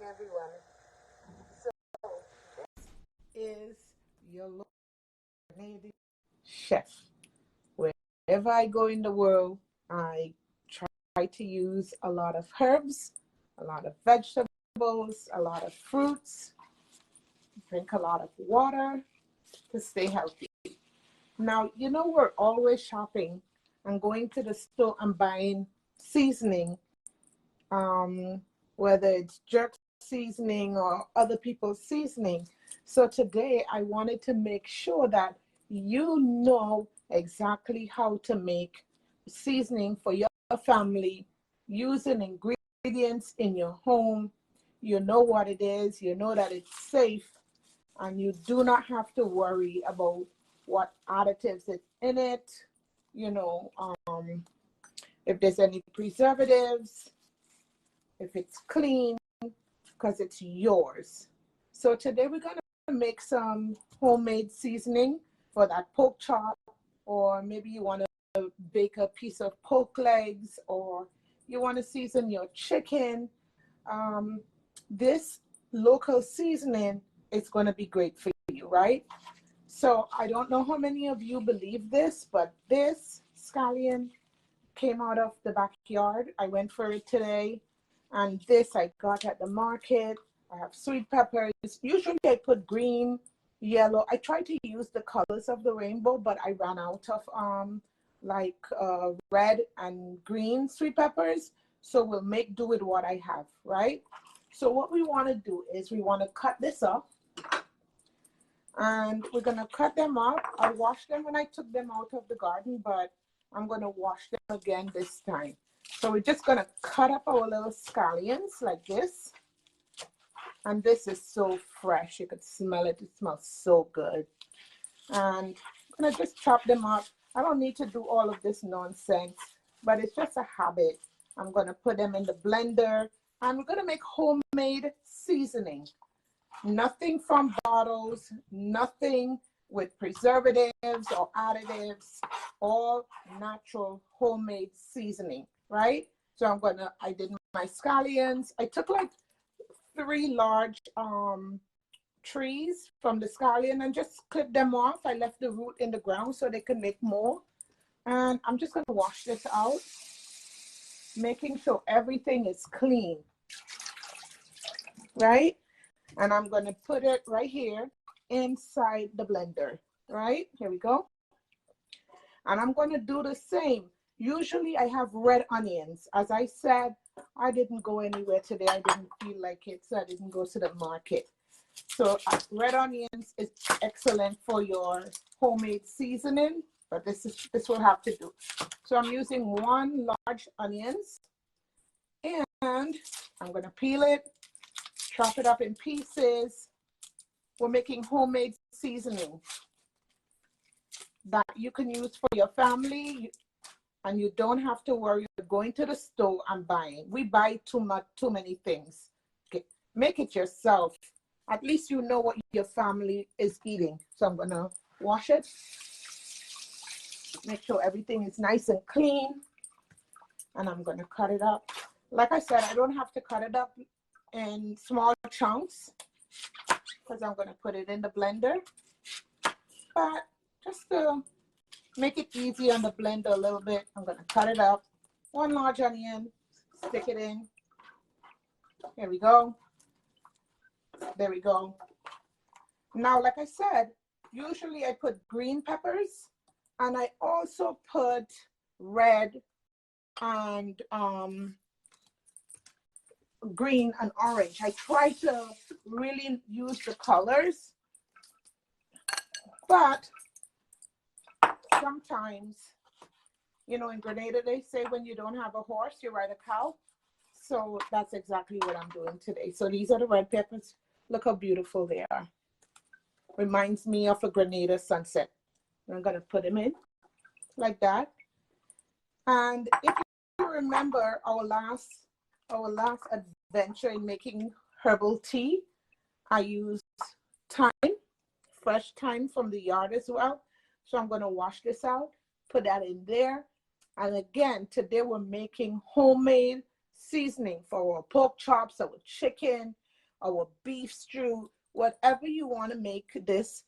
everyone. So, is your local Canadian chef. Wherever I go in the world, I try to use a lot of herbs, a lot of vegetables, a lot of fruits, drink a lot of water to stay healthy. Now, we're always shopping and going to the store and buying seasoning, um, whether it's jerk seasoning or other people's seasoning. So today I wanted to make sure that you know exactly how to make seasoning for your family using ingredients in your home. You know what it is, you know that it's safe, and you do not have to worry about what additives is in it, you know, if there's any preservatives, if it's clean, because it's yours. So today we're going to make some homemade seasoning for that pork chop, or maybe you want to bake a piece of pork legs, or you want to season your chicken. This local seasoning is going to be great for you, right? So I don't know how many of you believe this, but this scallion came out of the backyard. I went for it today, and this I got at the market. I have sweet peppers. Usually I put green, yellow. I try to use the colors of the rainbow, but I ran out of red and green sweet peppers. So we'll make do with what I have, right? So what we want to do is we want to cut this up, and we're going to cut them up. I washed them when I took them out of the garden, but I'm going to wash them again this time. So we're just going to cut up our little scallions like this. And this is so fresh. You could smell it. It smells so good. And I'm going to just chop them up. I don't need to do all of this nonsense, but it's just a habit. I'm going to put them in the blender, and we're going to make homemade seasoning. Nothing from bottles, nothing with preservatives or additives, all natural homemade seasoning, right? So I did my scallions. I took like 3 large trees from the scallion and just clipped them off. I left the root in the ground so they can make more. And I'm just gonna wash this out, making sure everything is clean, right? And I'm gonna put it right here inside the blender, right? Here we go. And I'm gonna do the same. Usually I have red onions. As I said, I didn't go anywhere today. I didn't feel like it, so I didn't go to the market. So red onions is excellent for your homemade seasoning, but this will have to do. So I'm using 1 large onions, and I'm gonna peel it, chop it up in pieces. We're making homemade seasoning that you can use for your family, and you don't have to worry about going to the store and buying. We buy too many things. Okay. Make it yourself. At least you know what your family is eating. So I'm gonna wash it. Make sure everything is nice and clean. And I'm gonna cut it up. Like I said, I don't have to cut it up in small chunks because I'm gonna put it in the blender. But just to make it easy on the blender a little bit, I'm gonna cut it up. 1 large onion, stick it in. Here we go. There we go. Now, like I said, usually I put green peppers, and I also put red and green and orange. I try to really use the colors, but sometimes, in Grenada, they say when you don't have a horse, you ride a cow. So that's exactly what I'm doing today. So these are the red peppers. Look how beautiful they are. Reminds me of a Grenada sunset. I'm going to put them in like that. And if you remember our last adventure in making herbal tea, I used thyme, fresh thyme from the yard as well. So I'm going to wash this out, put that in there. And again, today we're making homemade seasoning for our pork chops, our chicken. our beef stew, whatever you want to make this.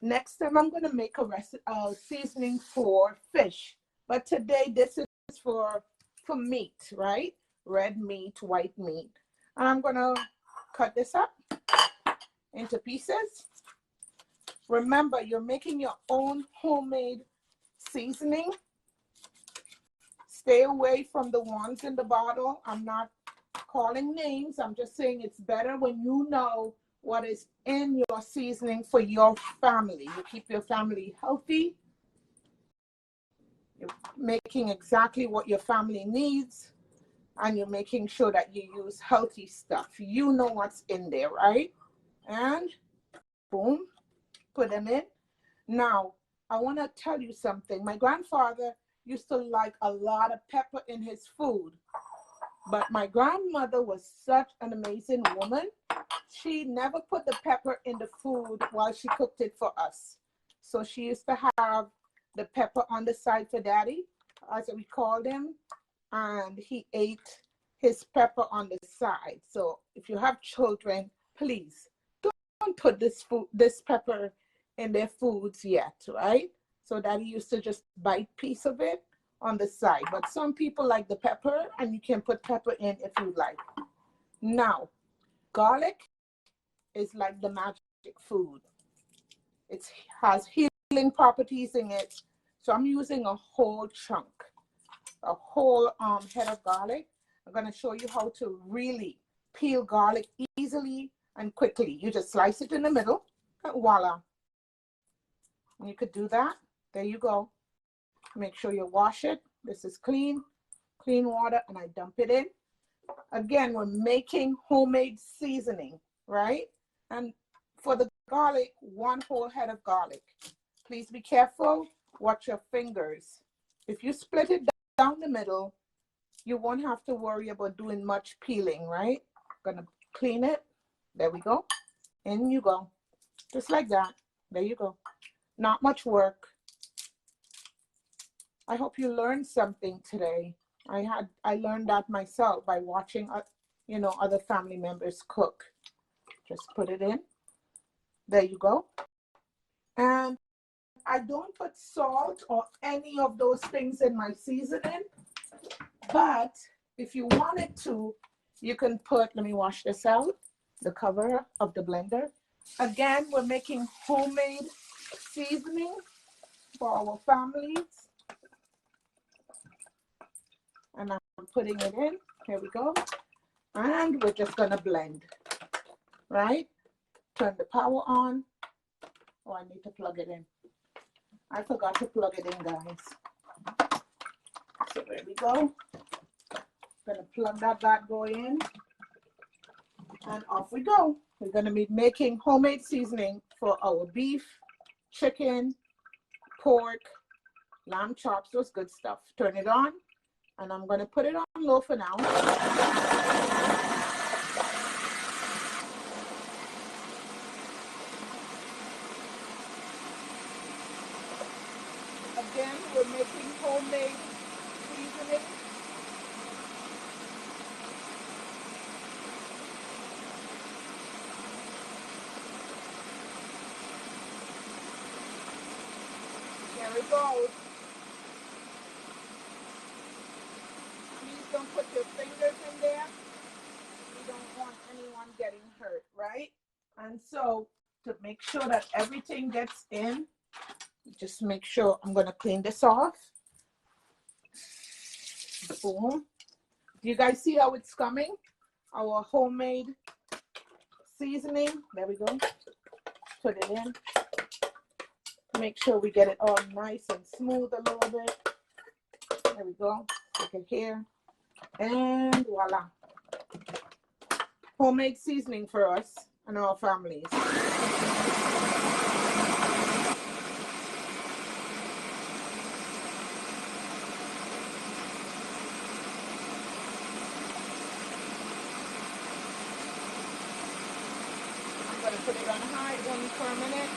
Next time I'm going to make a seasoning for fish, but today this is for meat, right? Red meat, white meat. And I'm going to cut this up into pieces. Remember, you're making your own homemade seasoning. Stay away from the ones in the bottle. I'm not calling names. I'm just saying it's better when you know what is in your seasoning for your family. You keep your family healthy. You're making exactly what your family needs, and you're making sure that you use healthy stuff. You know what's in there, right? And boom, put them in. Now, I want to tell you something. My grandfather used to like a lot of pepper in his food, but my grandmother was such an amazing woman. She never put the pepper in the food while she cooked it for us. So she used to have the pepper on the side for daddy, as we called him, and he ate his pepper on the side. So if you have children, please don't put this pepper in their foods yet, right? So daddy used to just bite piece of it on the side. But some people like the pepper, and you can put pepper in if you like. Now, garlic is like the magic food. It has healing properties in it. So I'm using a whole chunk, a whole head of garlic. I'm going to show you how to really peel garlic easily and quickly. You just slice it in the middle, and voila. And you could do that. There you go. Make sure you wash it. This is clean water, and I dump it in. Again, we're making homemade seasoning, right? And for the garlic, 1 whole head of garlic. Please be careful. Watch your fingers. If you split it down the middle, you won't have to worry about doing much peeling, right? Gonna clean it. There we go. In you go. Just like that. There you go. Not much work. I hope you learned something today. I learned that myself by watching other family members cook. Just put it in. There you go. And I don't put salt or any of those things in my seasoning, but if you wanted to, you can put, let me wash this out, the cover of the blender. Again, we're making homemade seasoning for our families. And I'm putting it in. Here we go. And we're just gonna blend, right? Turn the power on. Oh, I need to plug it in. I forgot to plug it in, guys. So there we go. Gonna plug that bad boy in. And off we go. We're gonna be making homemade seasoning for our beef, chicken, pork, lamb chops, those good stuff. Turn it on. And I'm gonna put it on low for now. Again, we're making homemade seasoning. There it goes. Please don't put your fingers in there. We don't want anyone getting hurt, right? And so to make sure that everything gets in, just make sure I'm gonna clean this off. Boom. Do you guys see how it's coming? Our homemade seasoning. There we go. Put it in. Make sure we get it all nice and smooth a little bit. There we go. Stick it here. And voila. Homemade seasoning for us and our families. I'm going to put it on high only for a minute.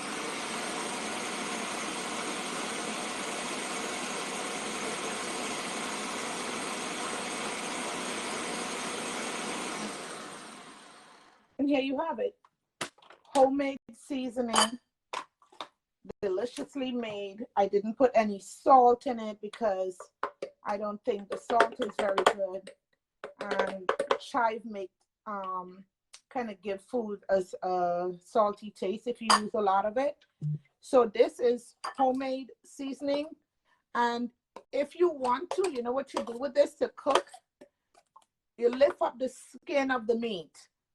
And here you have it. Homemade seasoning, deliciously made. I didn't put any salt in it because I don't think the salt is very good. And chive make kind of give food as a salty taste if you use a lot of it. So this is homemade seasoning. And if you want to, you know what you do with this to cook? You lift up the skin of the meat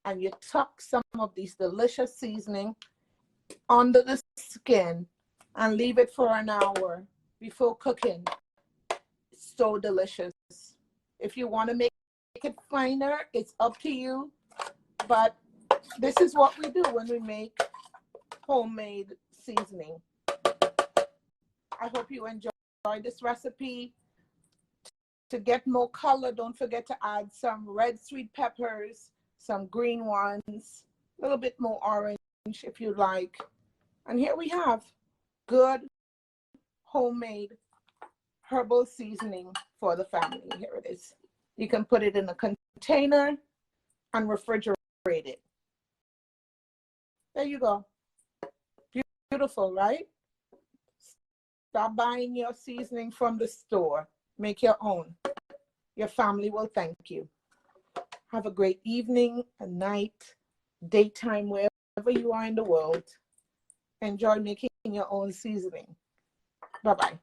and you tuck some of these delicious seasoning under the skin and leave it for an hour before cooking. So delicious. If you want to make it finer, it's up to you. But this is what we do when we make homemade seasoning. I hope you enjoy this recipe. To get more color, don't forget to add some red sweet peppers, some green ones, a little bit more orange if you like. And here we have good homemade herbal seasoning for the family. Here it is. You can put it in a container and refrigerate it. There you go. Beautiful, right? Stop buying your seasoning from the store. Make your own. Your family will thank you. Have a great evening, a night, daytime, wherever you are in the world. Enjoy making your own seasoning. Bye-bye.